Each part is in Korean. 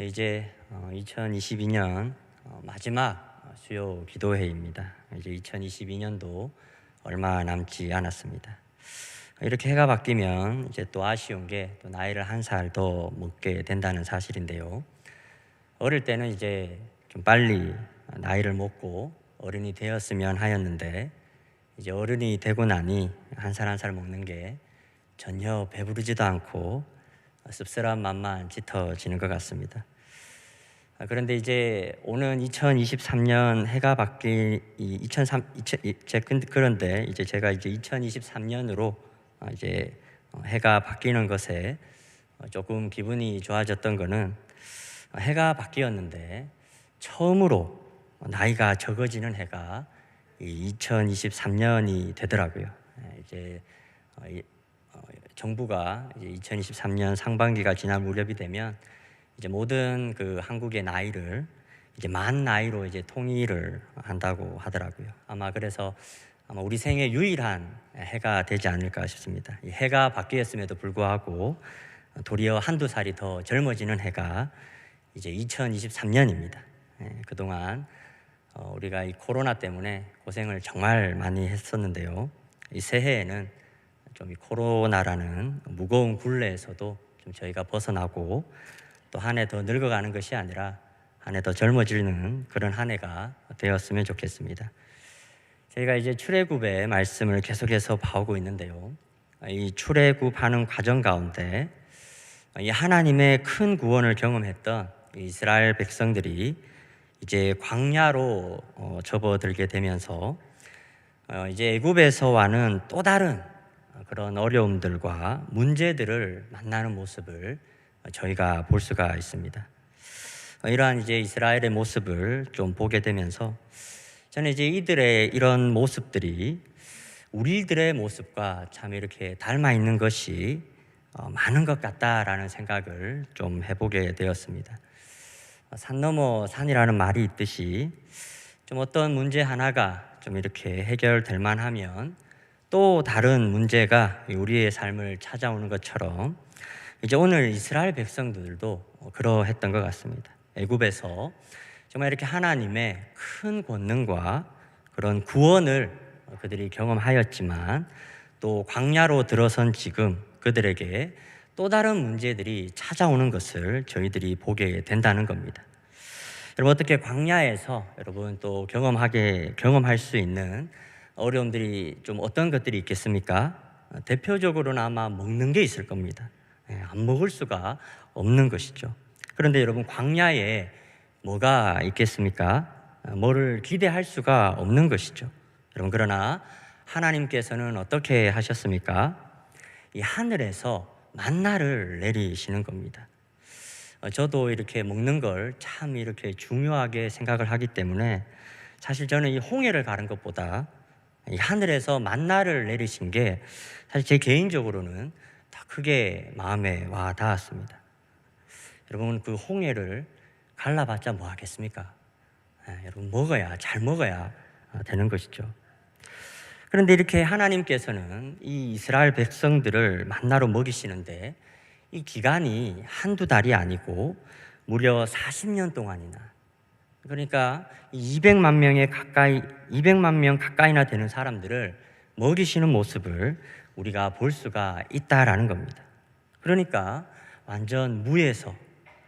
네, 이제 2022년 마지막 수요 기도회입니다. 이제 2022년도 얼마 남지 않았습니다. 이렇게 해가 바뀌면 이제 또 아쉬운 게 또 나이를 한 살 더 먹게 된다는 사실인데요. 어릴 때는 이제 좀 빨리 나이를 먹고 어른이 되었으면 하였는데, 이제 어른이 되고 나니 한 살 한 살 먹는 게 전혀 배부르지도 않고 씁쓸한 맛만 짙어지는 것 같습니다. 그런데 이제 오는 2023년 해가 바뀌 그런데 이제 제가 이제 2023년으로 이제 해가 바뀌는 것에 조금 기분이 좋아졌던 거는, 해가 바뀌었는데 처음으로 나이가 적어지는 해가 2023년이 되더라고요. 이제 정부가 이제 2023년 상반기가 지날 무렵이 되면 이제 모든 그 한국의 나이를 이제 만 나이로 이제 통일을 한다고 하더라고요. 그래서 우리 생애 유일한 해가 되지 않을까 싶습니다. 이 해가 바뀌었음에도 불구하고 도리어 한두 살이 더 젊어지는 해가 이제 2023년입니다. 그동안 우리가 이 코로나 때문에 고생을 정말 많이 했었는데요. 이 새해에는 좀 이 코로나라는 무거운 굴레에서도 좀 저희가 벗어나고, 또 한 해 더 늙어가는 것이 아니라 한 해 더 젊어지는 그런 한 해가 되었으면 좋겠습니다. 저희가 이제 출애굽의 말씀을 계속해서 봐오고 있는데요. 이 출애굽하는 과정 가운데 이 하나님의 큰 구원을 경험했던 이스라엘 백성들이 이제 광야로 접어들게 되면서 이제 애굽에서와는 또 다른 그런 어려움들과 문제들을 만나는 모습을 저희가 볼 수가 있습니다. 이러한 이제 이스라엘의 모습을 좀 보게 되면서 저는 이제 이들의 이런 모습들이 우리들의 모습과 참 이렇게 닮아 있는 것이 많은 것 같다라는 생각을 좀 해보게 되었습니다. 산 넘어 산이라는 말이 있듯이 좀 어떤 문제 하나가 좀 이렇게 해결될 만하면 또 다른 문제가 우리의 삶을 찾아오는 것처럼 이제 오늘 이스라엘 백성들도 그러했던 것 같습니다. 애굽에서 정말 이렇게 하나님의 큰 권능과 그런 구원을 그들이 경험하였지만, 또 광야로 들어선 지금 그들에게 또 다른 문제들이 찾아오는 것을 저희들이 보게 된다는 겁니다. 여러분, 어떻게 광야에서 여러분 또 경험할 수 있는 어려움들이 좀 어떤 것들이 있겠습니까? 대표적으로는 아마 먹는 게 있을 겁니다. 안 먹을 수가 없는 것이죠. 그런데 여러분, 광야에 뭐가 있겠습니까? 뭐를 기대할 수가 없는 것이죠. 여러분, 그러나 하나님께서는 어떻게 하셨습니까? 이 하늘에서 만나를 내리시는 겁니다. 저도 이렇게 먹는 걸 참 이렇게 중요하게 생각을 하기 때문에, 사실 저는 이 홍해를 가는 것보다 이 하늘에서 만나를 내리신 게 사실 제 개인적으로는 더 크게 마음에 와 닿았습니다. 여러분, 그 홍해를 갈라봤자 뭐 하겠습니까? 여러분, 잘 먹어야 되는 것이죠. 그런데 이렇게 하나님께서는 이 이스라엘 백성들을 만나로 먹이시는데, 이 기간이 한두 달이 아니고 무려 40년 동안이나, 그러니까 200만 명 가까이나 되는 사람들을 먹이시는 모습을 우리가 볼 수가 있다라는 겁니다. 그러니까 완전 무에서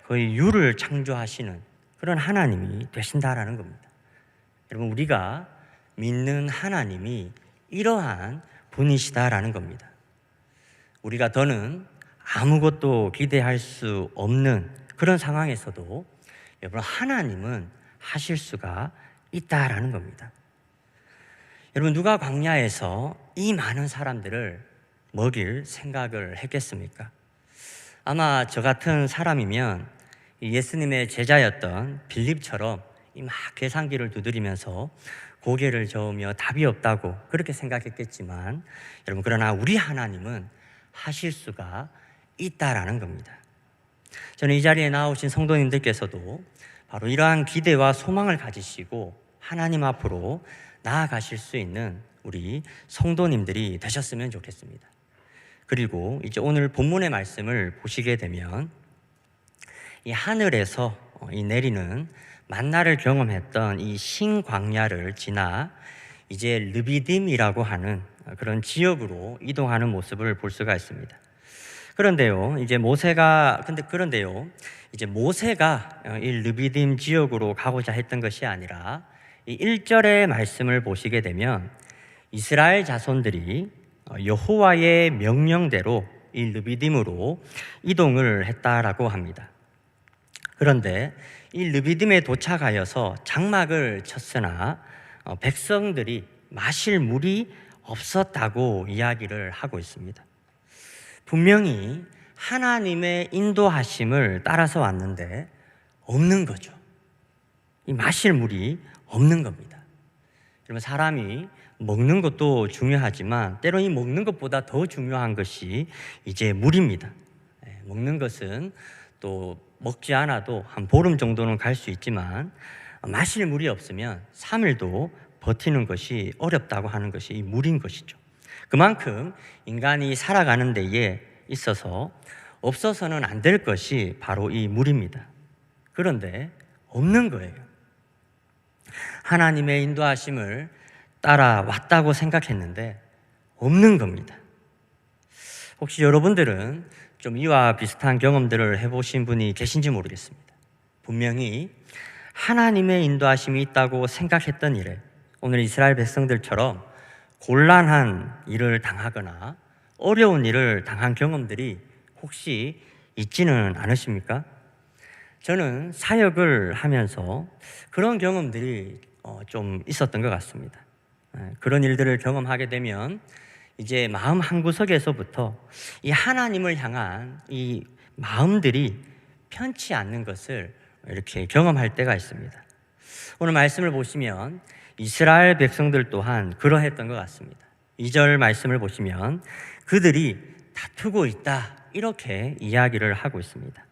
거의 유를 창조하시는 그런 하나님이 되신다라는 겁니다. 여러분, 우리가 믿는 하나님이 이러한 분이시다라는 겁니다. 우리가 더는 아무것도 기대할 수 없는 그런 상황에서도 여러분, 하나님은 하실 수가 있다라는 겁니다. 여러분, 누가 광야에서 이 많은 사람들을 먹일 생각을 했겠습니까? 아마 저 같은 사람이면 예수님의 제자였던 빌립처럼 이 막 계산기를 두드리면서 고개를 저으며 답이 없다고 그렇게 생각했겠지만, 여러분, 그러나 우리 하나님은 하실 수가 있다라는 겁니다. 저는 이 자리에 나오신 성도님들께서도 바로 이러한 기대와 소망을 가지시고 하나님 앞으로 나아가실 수 있는 우리 성도님들이 되셨으면 좋겠습니다. 그리고 이제 오늘 본문의 말씀을 보시게 되면 이 하늘에서 이 내리는 만나를 경험했던 이 신광야를 지나 이제 르비딤이라고 하는 그런 지역으로 이동하는 모습을 볼 수가 있습니다. 그런데요, 이제 모세가 이 르비딤 지역으로 가고자 했던 것이 아니라 이 1절의 말씀을 보시게 되면 이스라엘 자손들이 여호와의 명령대로 이 르비딤으로 이동을 했다라고 합니다. 그런데 이 르비딤에 도착하여서 장막을 쳤으나 백성들이 마실 물이 없었다고 이야기를 하고 있습니다. 분명히 하나님의 인도하심을 따라서 왔는데 없는 거죠. 이 마실 물이 없는 겁니다. 여러분, 사람이 먹는 것도 중요하지만 때로 이 먹는 것보다 더 중요한 것이 이제 물입니다. 먹는 것은 또 먹지 않아도 한 보름 정도는 갈 수 있지만 마실 물이 없으면 3일도 버티는 것이 어렵다고 하는 것이 이 물인 것이죠. 그만큼 인간이 살아가는 데에 있어서 없어서는 안 될 것이 바로 이 물입니다. 그런데 없는 거예요. 하나님의 인도하심을 따라왔다고 생각했는데 없는 겁니다. 혹시 여러분들은 좀 이와 비슷한 경험들을 해보신 분이 계신지 모르겠습니다. 분명히 하나님의 인도하심이 있다고 생각했던 일에 오늘 이스라엘 백성들처럼 곤란한 일을 당하거나 어려운 일을 당한 경험들이 혹시 있지는 않으십니까? 저는 사역을 하면서 그런 경험들이 좀 있었던 것 같습니다. 그런 일들을 경험하게 되면 이제 마음 한구석에서부터 이 하나님을 향한 이 마음들이 편치 않는 것을 이렇게 경험할 때가 있습니다. 오늘 말씀을 보시면 이스라엘 백성들 또한 그러했던 것 같습니다. 2절 말씀을 보시면 그들이 다투고 있다 이렇게 이야기를 하고 있습니다.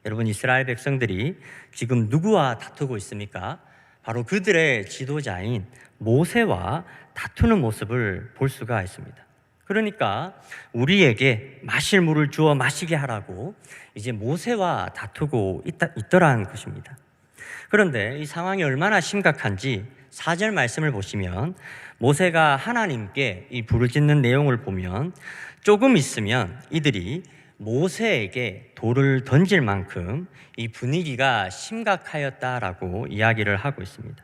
여러분, 이스라엘 백성들이 지금 누구와 다투고 있습니까? 바로 그들의 지도자인 모세와 다투는 모습을 볼 수가 있습니다. 그러니까 우리에게 마실 물을 주어 마시게 하라고 이제 모세와 다투고 있더라는 것입니다. 그런데 이 상황이 얼마나 심각한지 4절 말씀을 보시면 모세가 하나님께 이 부르짖는 내용을 보면 조금 있으면 이들이 모세에게 돌을 던질 만큼 이 분위기가 심각하였다라고 이야기를 하고 있습니다.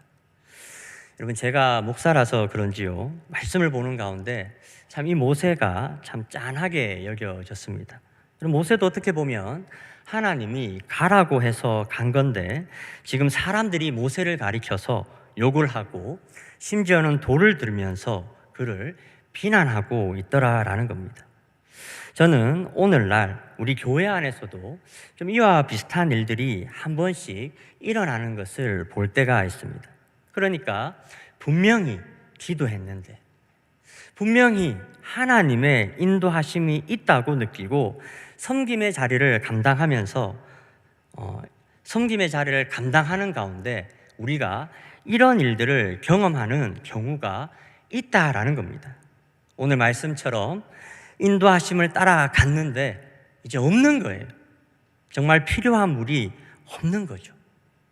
여러분, 제가 목사라서 그런지요, 말씀을 보는 가운데 참 이 모세가 참 짠하게 여겨졌습니다. 모세도 어떻게 보면 하나님이 가라고 해서 간 건데 지금 사람들이 모세를 가리켜서 욕을 하고 심지어는 돌을 들면서 그를 비난하고 있더라라는 겁니다. 저는 오늘날 우리 교회 안에서도 좀 이와 비슷한 일들이 한 번씩 일어나는 것을 볼 때가 있습니다. 그러니까 분명히 기도했는데, 분명히 하나님의 인도하심이 있다고 느끼고 섬김의 자리를 감당하는 가운데 우리가 이런 일들을 경험하는 경우가 있다라는 겁니다. 오늘 말씀처럼 인도하심을 따라갔는데 이제 없는 거예요. 정말 필요한 물이 없는 거죠.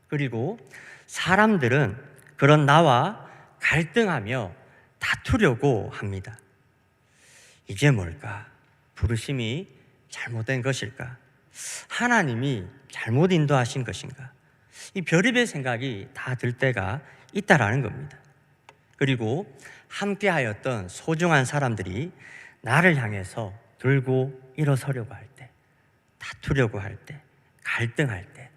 그리고 사람들은 그런 나와 갈등하며 다투려고 합니다. 이게 뭘까? 부르심이 잘못된 것일까? 하나님이 잘못 인도하신 것인가? 이 별의별 생각이 다 들 때가 있다라는 겁니다. 그리고 함께하였던 소중한 사람들이 나를 향해서 들고 일어서려고 할 때, 다투려고 할 때, 갈등할 때,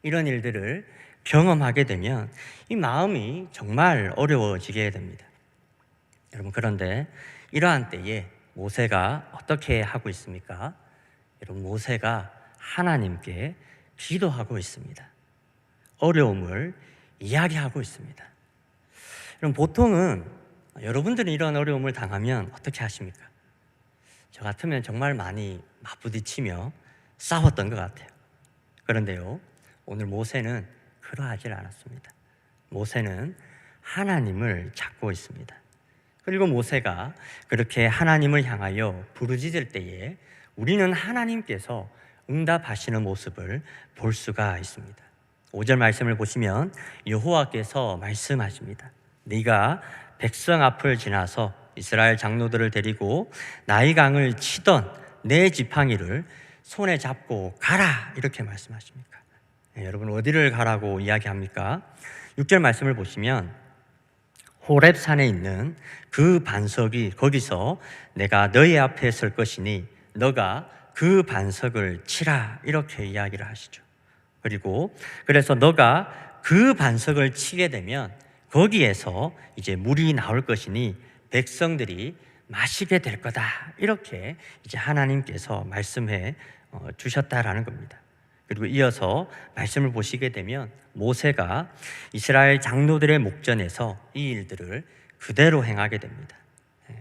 이런 일들을 경험하게 되면 이 마음이 정말 어려워지게 됩니다. 여러분, 그런데 이러한 때에 모세가 어떻게 하고 있습니까? 여러분, 모세가 하나님께 기도하고 있습니다. 어려움을 이야기하고 있습니다. 여러분, 보통은 여러분들이 이런 어려움을 당하면 어떻게 하십니까? 저 같으면 정말 많이 맞부딪히며 싸웠던 것 같아요. 그런데요, 오늘 모세는 그러하지 않았습니다. 모세는 하나님을 찾고 있습니다. 그리고 모세가 그렇게 하나님을 향하여 부르짖을 때에 우리는 하나님께서 응답하시는 모습을 볼 수가 있습니다. 5절 말씀을 보시면 여호와께서 말씀하십니다. 네가 백성 앞을 지나서 이스라엘 장로들을 데리고 나이강을 치던 내 지팡이를 손에 잡고 가라, 이렇게 말씀하십니까? 여러분, 어디를 가라고 이야기합니까? 6절 말씀을 보시면 호렙산에 있는 그 반석이, 거기서 내가 너희 앞에 설 것이니 너가 그 반석을 치라, 이렇게 이야기를 하시죠. 그리고 그래서 너가 그 반석을 치게 되면 거기에서 이제 물이 나올 것이니 백성들이 마시게 될 거다, 이렇게 이제 하나님께서 말씀해 주셨다라는 겁니다. 그리고 이어서 말씀을 보시게 되면 모세가 이스라엘 장로들의 목전에서 이 일들을 그대로 행하게 됩니다.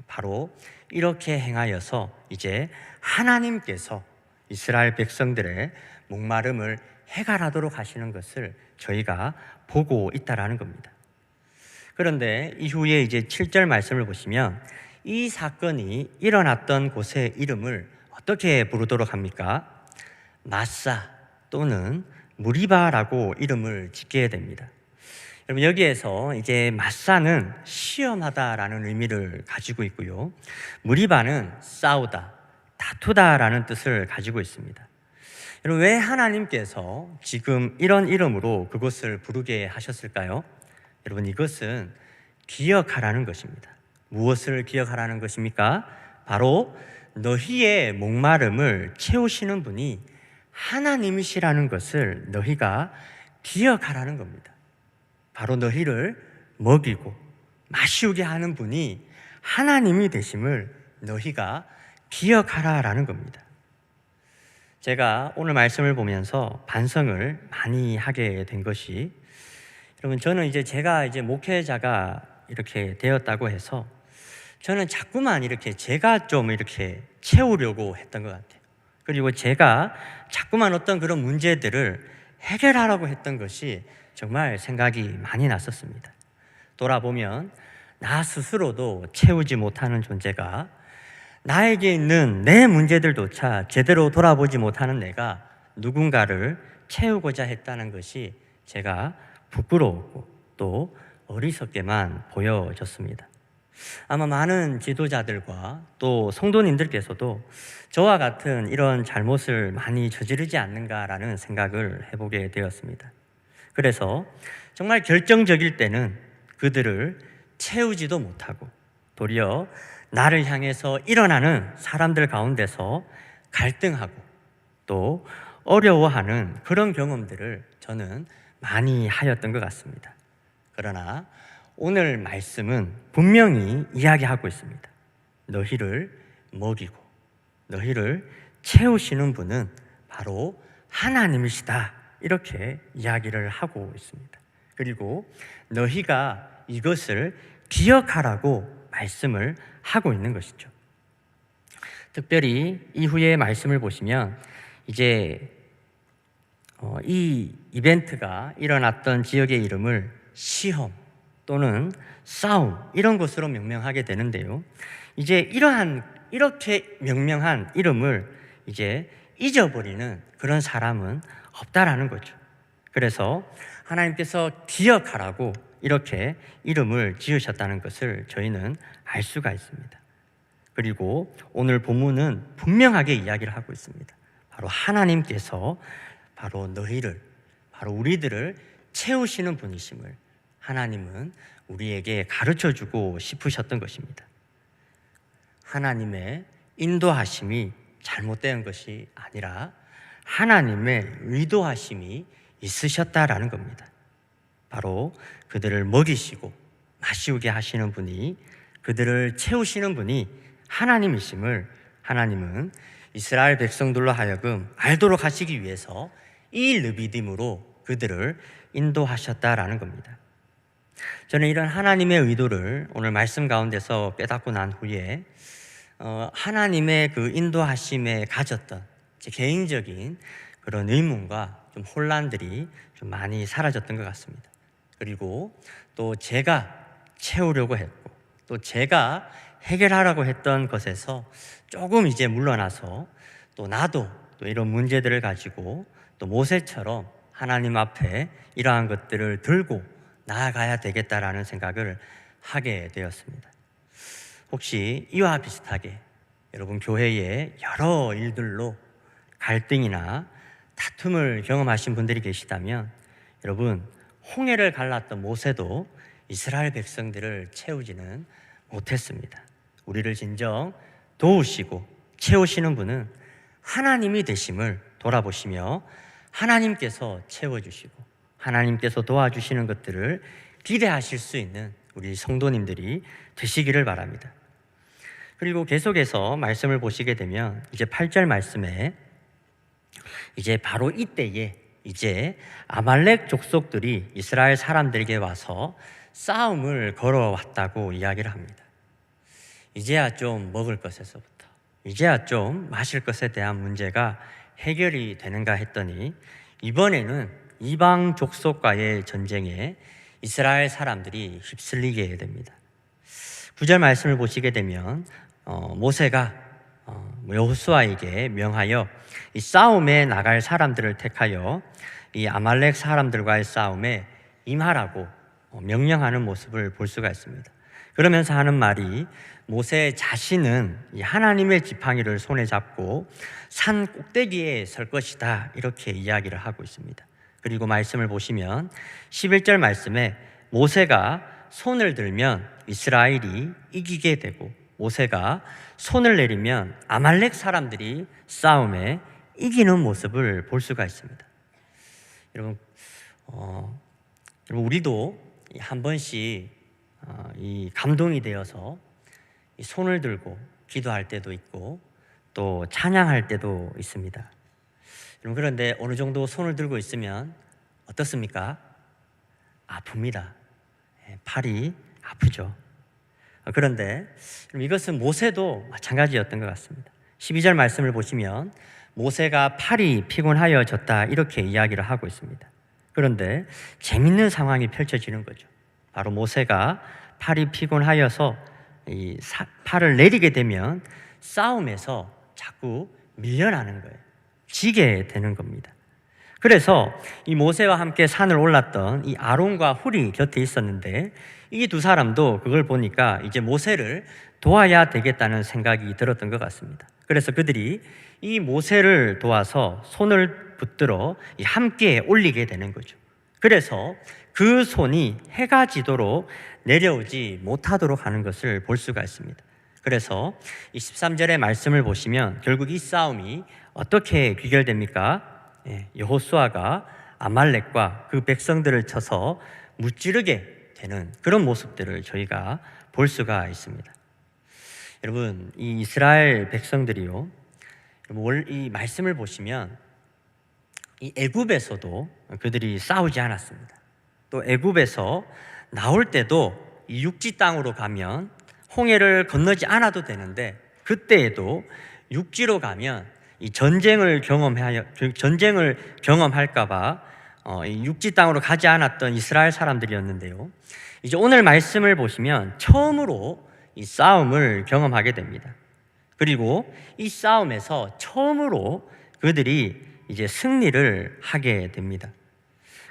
바로 이렇게 행하여서 이제 하나님께서 이스라엘 백성들의 목마름을 해결하도록 하시는 것을 저희가 보고 있다라는 겁니다. 그런데 이후에 이제 7절 말씀을 보시면 이 사건이 일어났던 곳의 이름을 어떻게 부르도록 합니까? 마사 또는 무리바라고 이름을 짓게 됩니다. 여러분, 여기에서 이제 마사는 시험하다라는 의미를 가지고 있고요, 무리바는 싸우다, 다투다라는 뜻을 가지고 있습니다. 여러분, 왜 하나님께서 지금 이런 이름으로 그곳을 부르게 하셨을까요? 여러분, 이것은 기억하라는 것입니다. 무엇을 기억하라는 것입니까? 바로 너희의 목마름을 채우시는 분이 하나님이시라는 것을 너희가 기억하라는 겁니다. 바로 너희를 먹이고 마시우게 하는 분이 하나님이 되심을 너희가 기억하라라는 겁니다. 제가 오늘 말씀을 보면서 반성을 많이 하게 된 것이, 여러분, 저는 이제 제가 이제 목회자가 이렇게 되었다고 해서 저는 자꾸만 이렇게 제가 좀 이렇게 채우려고 했던 것 같아요. 그리고 제가 자꾸만 어떤 그런 문제들을 해결하라고 했던 것이 정말 생각이 많이 났었습니다. 돌아보면 나 스스로도 채우지 못하는 존재가, 나에게 있는 내 문제들조차 제대로 돌아보지 못하는 내가 누군가를 채우고자 했다는 것이 제가 부끄러웠고 또 어리석게만 보여졌습니다. 아마 많은 지도자들과 또 성도님들께서도 저와 같은 이런 잘못을 많이 저지르지 않는가라는 생각을 해보게 되었습니다. 그래서 정말 결정적일 때는 그들을 채우지도 못하고 도리어 나를 향해서 일어나는 사람들 가운데서 갈등하고 또 어려워하는 그런 경험들을 저는 많이 하였던 것 같습니다. 그러나 오늘 말씀은 분명히 이야기하고 있습니다. 너희를 먹이고 너희를 채우시는 분은 바로 하나님이시다, 이렇게 이야기를 하고 있습니다. 그리고 너희가 이것을 기억하라고 말씀을 하고 있는 것이죠. 특별히 이후의 말씀을 보시면 이제 이 이벤트가 일어났던 지역의 이름을 시험 또는 싸움, 이런 것으로 명명하게 되는데요, 이제 이렇게 명명한 이름을 이제 잊어버리는 그런 사람은 없다라는 거죠. 그래서 하나님께서 기억하라고 이렇게 이름을 지으셨다는 것을 저희는 알 수가 있습니다. 그리고 오늘 본문은 분명하게 이야기를 하고 있습니다. 바로 하나님께서 바로 너희를, 바로 우리들을 채우시는 분이심을 하나님은 우리에게 가르쳐주고 싶으셨던 것입니다. 하나님의 인도하심이 잘못된 것이 아니라 하나님의 의도하심이 있으셨다라는 겁니다. 바로 그들을 먹이시고 마시우게 하시는 분이, 그들을 채우시는 분이 하나님이심을 하나님은 이스라엘 백성들로 하여금 알도록 하시기 위해서 이 르비딤으로 그들을 인도하셨다라는 겁니다. 저는 이런 하나님의 의도를 오늘 말씀 가운데서 깨닫고 난 후에 하나님의 그 인도하심에 가졌던 제 개인적인 그런 의문과 좀 혼란들이 좀 많이 사라졌던 것 같습니다. 그리고 또 제가 채우려고 했고 또 제가 해결하라고 했던 것에서 조금 이제 물러나서 또 나도 또 이런 문제들을 가지고 또 모세처럼 하나님 앞에 이러한 것들을 들고 나아가야 되겠다라는 생각을 하게 되었습니다. 혹시 이와 비슷하게 여러분 교회의 여러 일들로 갈등이나 다툼을 경험하신 분들이 계시다면 여러분 홍해를 갈랐던 모세도 이스라엘 백성들을 채우지는 못했습니다. 우리를 진정 도우시고 채우시는 분은 하나님이 되심을 돌아보시며 하나님께서 채워주시고 하나님께서 도와주시는 것들을 기대하실 수 있는 우리 성도님들이 되시기를 바랍니다. 그리고 계속해서 말씀을 보시게 되면 이제 8절 말씀에 이제 바로 이때에 이제 아말렉 족속들이 이스라엘 사람들에게 와서 싸움을 걸어왔다고 이야기를 합니다. 이제야 좀 먹을 것에서부터, 이제야 좀 마실 것에 대한 문제가 해결이 되는가 했더니 이번에는 이방 족속과의 전쟁에 이스라엘 사람들이 휩쓸리게 됩니다. 9절 말씀을 보시게 되면 모세가 여호수아에게 명하여 이 싸움에 나갈 사람들을 택하여 이 아말렉 사람들과의 싸움에 임하라고 명령하는 모습을 볼 수가 있습니다. 그러면서 하는 말이 모세 자신은 이 하나님의 지팡이를 손에 잡고 산 꼭대기에 설 것이다 이렇게 이야기를 하고 있습니다. 그리고 말씀을 보시면 11절 말씀에 모세가 손을 들면 이스라엘이 이기게 되고 모세가 손을 내리면 아말렉 사람들이 싸움에 이기는 모습을 볼 수가 있습니다. 여러분, 우리도 한 번씩 이 감동이 되어서 이 손을 들고 기도할 때도 있고 또 찬양할 때도 있습니다. 여러분, 그런데 어느 정도 손을 들고 있으면 어떻습니까? 아픕니다. 팔이 아프죠. 그런데 이것은 모세도 마찬가지였던 것 같습니다. 12절 말씀을 보시면 모세가 팔이 피곤하여졌다 이렇게 이야기를 하고 있습니다. 그런데 재밌는 상황이 펼쳐지는 거죠. 바로 모세가 팔이 피곤하여서 이 팔을 내리게 되면 싸움에서 자꾸 밀려나는 거예요. 지게 되는 겁니다. 그래서 이 모세와 함께 산을 올랐던 이 아론과 훌이 곁에 있었는데 이 두 사람도 그걸 보니까 이제 모세를 도와야 되겠다는 생각이 들었던 것 같습니다. 그래서 그들이 이 모세를 도와서 손을 붙들어 함께 올리게 되는 거죠. 그래서 그 손이 해가 지도록 내려오지 못하도록 하는 것을 볼 수가 있습니다. 그래서 이 13절의 말씀을 보시면 결국 이 싸움이 어떻게 귀결됩니까? 여호수아가 아말렉과 그 백성들을 쳐서 무찌르게 되는 그런 모습들을 저희가 볼 수가 있습니다. 여러분, 이 이스라엘 백성들이요, 이 말씀을 보시면 이 애굽에서도 그들이 싸우지 않았습니다. 또 애굽에서 나올 때도 이 육지 땅으로 가면 홍해를 건너지 않아도 되는데 그때에도 육지로 가면 이 전쟁을 경험할까봐 이 육지 땅으로 가지 않았던 이스라엘 사람들이었는데요. 이제 오늘 말씀을 보시면 처음으로 이 싸움을 경험하게 됩니다. 그리고 이 싸움에서 처음으로 그들이 이제 승리를 하게 됩니다.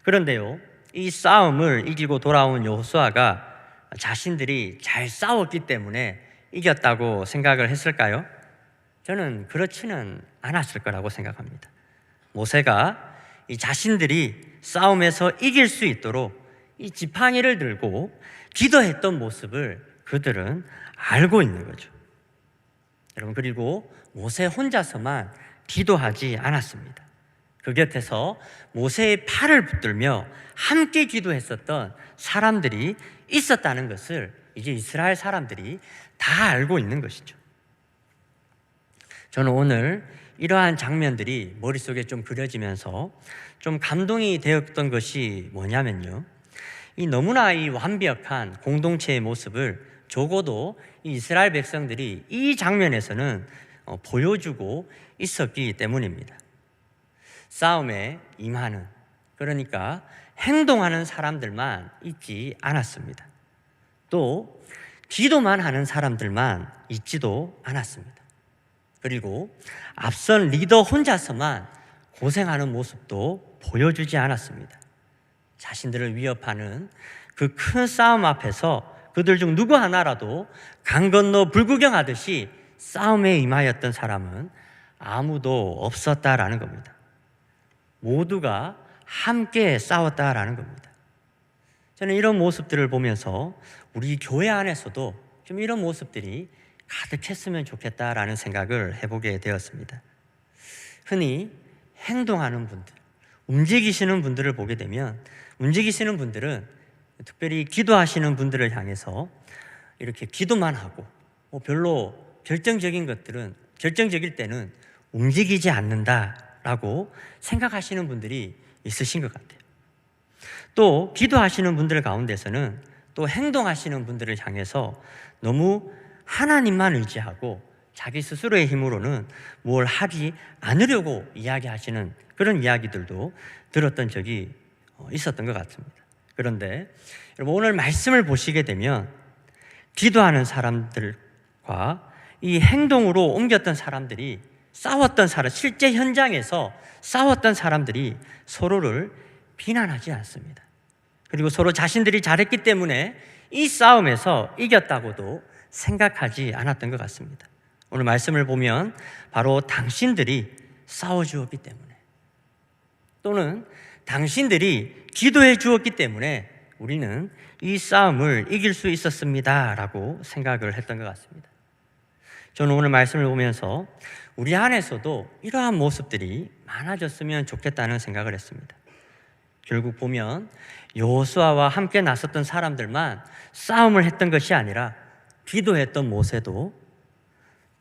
그런데요, 이 싸움을 이기고 돌아온 여호수아가 자신들이 잘 싸웠기 때문에 이겼다고 생각을 했을까요? 저는 그렇지는 않았을 거라고 생각합니다. 모세가 이 자신들이 싸움에서 이길 수 있도록 이 지팡이를 들고 기도했던 모습을 그들은 알고 있는 거죠. 여러분, 그리고 모세 혼자서만 기도하지 않았습니다. 그 곁에서 모세의 팔을 붙들며 함께 기도했었던 사람들이 있었다는 것을 이제 이스라엘 사람들이 다 알고 있는 것이죠. 저는 오늘 이러한 장면들이 머릿속에 좀 그려지면서 좀 감동이 되었던 것이 뭐냐면요, 이 너무나 이 완벽한 공동체의 모습을 적어도 이 이스라엘 백성들이 이 장면에서는 보여주고 있었기 때문입니다. 싸움에 임하는, 그러니까 행동하는 사람들만 있지 않았습니다. 또 기도만 하는 사람들만 있지도 않았습니다. 그리고 앞선 리더 혼자서만 고생하는 모습도 보여주지 않았습니다. 자신들을 위협하는 그 큰 싸움 앞에서 그들 중 누구 하나라도 강 건너 불구경하듯이 싸움에 임하였던 사람은 아무도 없었다라는 겁니다. 모두가 함께 싸웠다라는 겁니다. 저는 이런 모습들을 보면서 우리 교회 안에서도 좀 이런 모습들이 가득했으면 좋겠다라는 생각을 해보게 되었습니다. 흔히 행동하는 분들, 움직이시는 분들을 보게 되면 움직이시는 분들은 특별히 기도하시는 분들을 향해서 이렇게 기도만 하고 별로 결정적일 때는 움직이지 않는다라고 생각하시는 분들이 있으신 것 같아요. 또 기도하시는 분들 가운데서는 또 행동하시는 분들을 향해서 너무 하나님만 의지하고 자기 스스로의 힘으로는 뭘 하지 않으려고 이야기하시는 그런 이야기들도 들었던 적이 있었던 것 같습니다. 그런데 여러분, 오늘 말씀을 보시게 되면 기도하는 사람들과 이 행동으로 옮겼던 사람들이 실제 현장에서 싸웠던 사람들이 서로를 비난하지 않습니다. 그리고 서로 자신들이 잘했기 때문에 이 싸움에서 이겼다고도 생각하지 않았던 것 같습니다. 오늘 말씀을 보면 바로 당신들이 싸워주었기 때문에, 또는 당신들이 기도해 주었기 때문에 우리는 이 싸움을 이길 수 있었습니다 라고 생각을 했던 것 같습니다. 저는 오늘 말씀을 보면서 우리 안에서도 이러한 모습들이 많아졌으면 좋겠다는 생각을 했습니다. 결국 보면 여호수아와 함께 나섰던 사람들만 싸움을 했던 것이 아니라 기도했던 모세도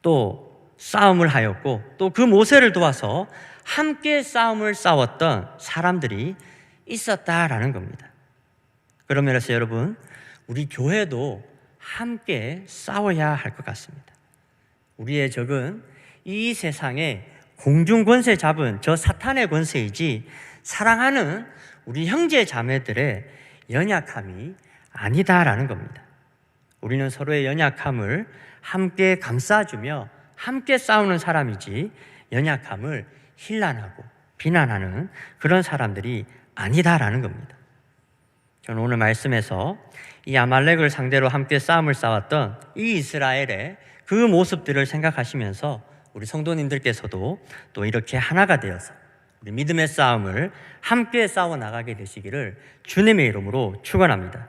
또 싸움을 하였고, 또 그 모세를 도와서 함께 싸움을 싸웠던 사람들이 있었다라는 겁니다. 그런 면에서 여러분, 우리 교회도 함께 싸워야 할 것 같습니다. 우리의 적은 이 세상에 공중 권세 잡은 저 사탄의 권세이지 사랑하는 우리 형제 자매들의 연약함이 아니다라는 겁니다. 우리는 서로의 연약함을 함께 감싸주며 함께 싸우는 사람이지 연약함을 힐난하고 비난하는 그런 사람들이 아니다라는 겁니다. 저는 오늘 말씀에서 이 아말렉을 상대로 함께 싸움을 싸웠던 이 이스라엘의 그 모습들을 생각하시면서 우리 성도님들께서도 또 이렇게 하나가 되어서 우리 믿음의 싸움을 함께 싸워 나가게 되시기를 주님의 이름으로 축원합니다.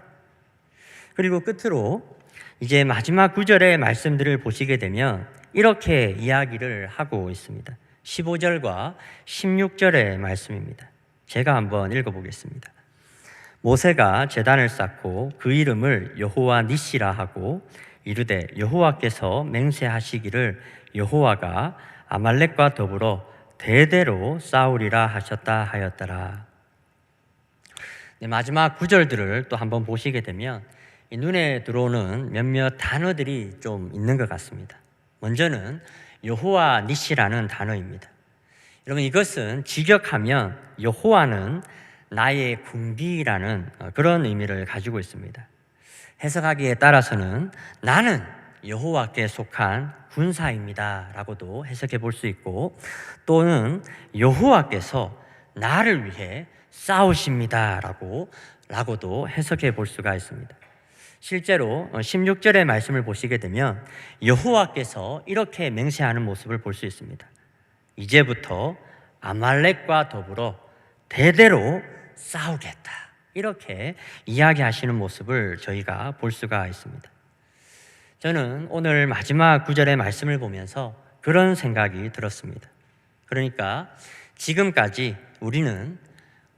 그리고 끝으로 이제 마지막 구절의 말씀들을 보시게 되면 이렇게 이야기를 하고 있습니다. 15절과 16절의 말씀입니다. 제가 한번 읽어보겠습니다. 모세가 제단을 쌓고 그 이름을 여호와 니시라 하고 이르되 여호와께서 맹세하시기를 여호와가 아말렉과 더불어 대대로 싸우리라 하셨다 하였더라. 네, 마지막 구절들을 또 한번 보시게 되면 이 눈에 들어오는 몇몇 단어들이 좀 있는 것 같습니다. 먼저는 여호와 니시라는 단어입니다. 여러분, 이것은 직역하면 여호와는 나의 군비라는 그런 의미를 가지고 있습니다. 해석하기에 따라서는 나는 여호와께 속한 군사입니다 라고도 해석해 볼 수 있고, 또는 여호와께서 나를 위해 싸우십니다 라고도 해석해 볼 수가 있습니다. 실제로 16절의 말씀을 보시게 되면 여호와께서 이렇게 맹세하는 모습을 볼 수 있습니다. 이제부터 아말렉과 더불어 대대로 싸우겠다, 이렇게 이야기하시는 모습을 저희가 볼 수가 있습니다. 저는 오늘 마지막 구절의 말씀을 보면서 그런 생각이 들었습니다. 그러니까 지금까지 우리는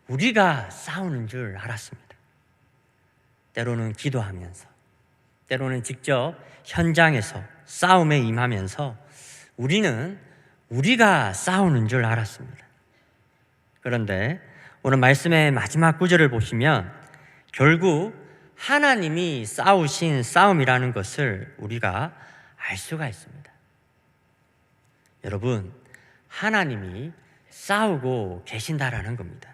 우리가 싸우는 줄 알았습니다. 때로는 기도하면서, 때로는 직접 현장에서 싸움에 임하면서 우리는 우리가 싸우는 줄 알았습니다. 그런데 오늘 말씀의 마지막 구절을 보시면 결국 하나님이 싸우신 싸움이라는 것을 우리가 알 수가 있습니다. 여러분, 하나님이 싸우고 계신다라는 겁니다.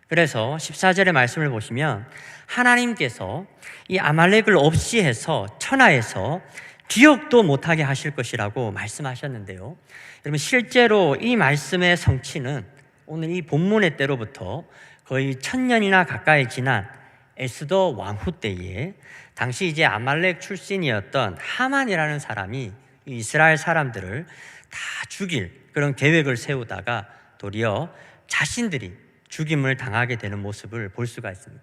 그래서 14절의 말씀을 보시면 하나님께서 이 아말렉을 없이 해서 천하에서 기억도 못하게 하실 것이라고 말씀하셨는데요. 여러분, 실제로 이 말씀의 성취는 오늘 이 본문의 때로부터 거의 1000년이나 가까이 지난 에스더 왕후 때에 당시 이제 아말렉 출신이었던 하만이라는 사람이 이스라엘 사람들을 다 죽일 그런 계획을 세우다가 도리어 자신들이 죽임을 당하게 되는 모습을 볼 수가 있습니다.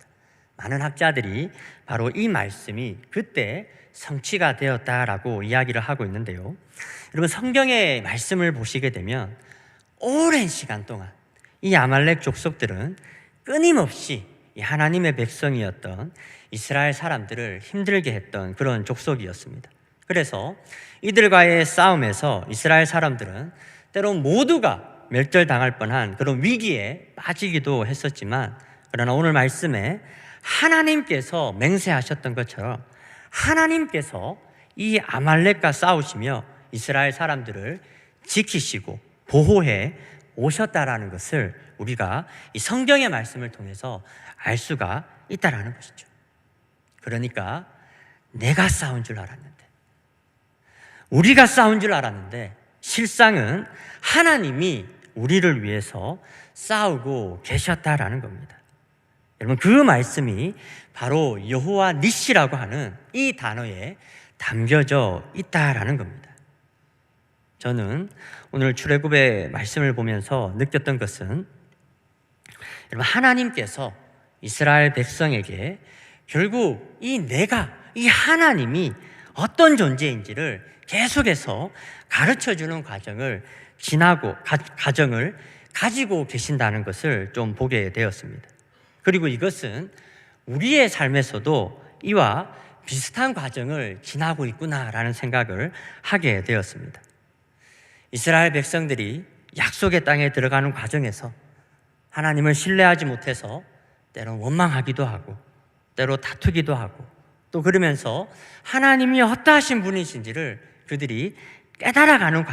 많은 학자들이 바로 이 말씀이 그때 성취가 되었다라고 이야기를 하고 있는데요. 여러분, 성경의 말씀을 보시게 되면 오랜 시간 동안 이 아말렉 족속들은 끊임없이 이 하나님의 백성이었던 이스라엘 사람들을 힘들게 했던 그런 족속이었습니다. 그래서 이들과의 싸움에서 이스라엘 사람들은 때론 모두가 멸절당할 뻔한 그런 위기에 빠지기도 했었지만, 그러나 오늘 말씀에 하나님께서 맹세하셨던 것처럼 하나님께서 이 아말렉과 싸우시며 이스라엘 사람들을 지키시고 보호해 오셨다라는 것을 우리가 이 성경의 말씀을 통해서 알 수가 있다라는 것이죠. 그러니까 내가 싸운 줄 알았는데, 우리가 싸운 줄 알았는데 실상은 하나님이 우리를 위해서 싸우고 계셨다라는 겁니다. 여러분, 그 말씀이 바로 여호와 니시라고 하는 이 단어에 담겨져 있다라는 겁니다. 저는 오늘 출애굽의 말씀을 보면서 느꼈던 것은, 여러분, 하나님께서 이스라엘 백성에게 결국 이 하나님이 어떤 존재인지를 계속해서 가르쳐주는 과정을 가지고 계신다는 것을 좀 보게 되었습니다. 그리고 이것은 우리의 삶에서도 이와 비슷한 과정을 지나고 있구나라는 생각을 하게 되었습니다. 이스라엘 백성들이 약속의 땅에 들어가는 과정에서 하나님을 신뢰하지 못해서 때로 원망하기도 하고 때로 다투기도 하고, 또 그러면서 하나님이 어떠하신 분이신지를 그들이 깨달아가는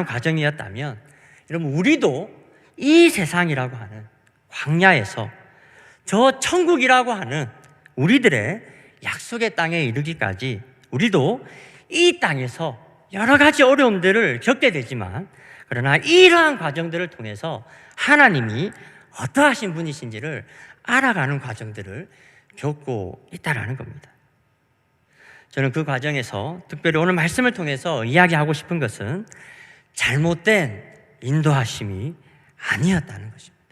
과정이었다면, 여러분, 우리도 이 세상이라고 하는 광야에서 저 천국이라고 하는 우리들의 약속의 땅에 이르기까지 우리도 이 땅에서 여러 가지 어려움들을 겪게 되지만, 그러나 이러한 과정들을 통해서 하나님이 어떠하신 분이신지를 알아가는 과정들을 겪고 있다라는 겁니다. 저는 그 과정에서 특별히 오늘 말씀을 통해서 이야기하고 싶은 것은 잘못된 인도하심이 아니었다는 것입니다.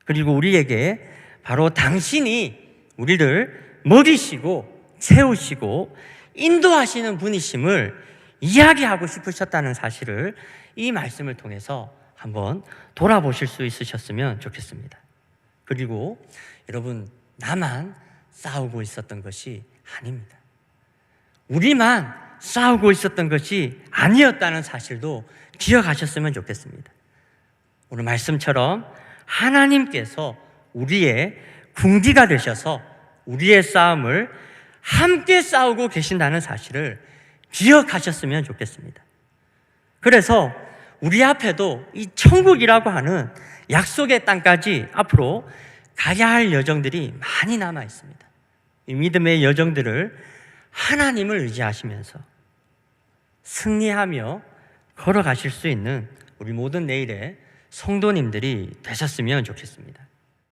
그리고 우리에게 바로 당신이 우리를 먹이시고 채우시고 인도하시는 분이심을 이야기하고 싶으셨다는 사실을 이 말씀을 통해서 한번 돌아보실 수 있으셨으면 좋겠습니다. 그리고 여러분, 나만 싸우고 있었던 것이 아닙니다. 우리만 싸우고 있었던 것이 아니었다는 사실도 기억하셨으면 좋겠습니다. 오늘 말씀처럼 하나님께서 우리의 궁지가 되셔서 우리의 싸움을 함께 싸우고 계신다는 사실을 기억하셨으면 좋겠습니다. 그래서 우리 앞에도 이 천국이라고 하는 약속의 땅까지 앞으로 가야 할 여정들이 많이 남아 있습니다. 이 믿음의 여정들을 하나님을 의지하시면서 승리하며 걸어가실 수 있는 우리 모든 내일의 성도님들이 되셨으면 좋겠습니다.